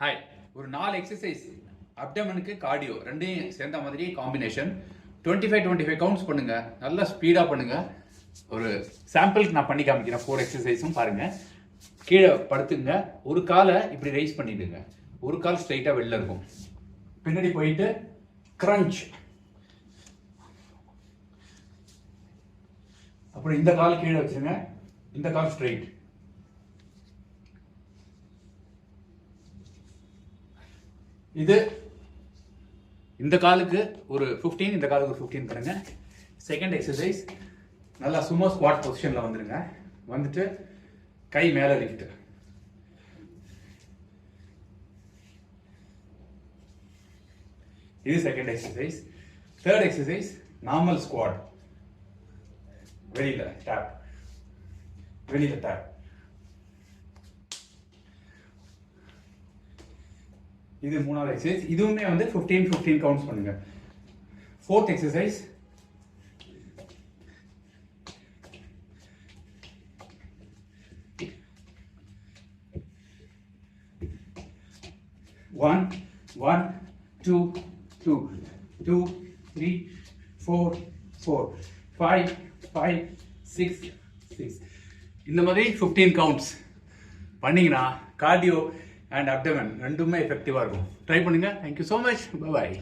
Hi, ஒரு 4 exercise அப்டமனுக்கு cardio ரெண்டையும் சேர்ந்த மாதிரி காம்பினேஷன் 25 கவுண்ட்ஸ் பண்ணுங்க. நல்லா ஸ்பீடாக பண்ணுங்க. ஒரு சாம்பிளுக்கு நான் பண்ணி காமிக்கிறேன். 4 எக்ஸசைஸும் பாருங்க. கீழே படுத்துங்க. ஒரு காலை இப்படி ரைஸ் பண்ணிடுங்க. ஒரு கால் ஸ்ட்ரைட்டாக வெளில இருக்கும். பின்னாடி போயிட்டு கிரன்ச். அப்புறம் இந்த கால் கீழே வச்சுருங்க. இந்த கால் ஸ்ட்ரைட். இது இந்த காலுக்கு ஒரு 15, இந்த காலுக்கு ஒரு 15 பண்ணுங்க. செகண்ட் எக்ஸசைஸ் நல்லா சும்மா ஸ்குவாட் பொசிஷன்ல வந்துருங்க. வந்துட்டு கை மேல லிஃப்ட். இது second exercise. Third exercise normal squad. வெளியில டேப், வெளியில டேப். இது மூணாவது எக்ஸசைஸ். இதுவுமே வந்து 15 கவுண்ட்ஸ் பண்ணுங்க. Fourth exercise one 2 2 2 3 4 4 5 5 6 6. இந்த மாதிரி 15 கவுண்ட்ஸ் பண்ணீங்கன்னா கார்டியோ அண்ட் அப்டமன் ரெண்டுமே எஃபெக்டிவாக இருக்கும். ட்ரை பண்ணுங்கள். Thank you so much. பாய்.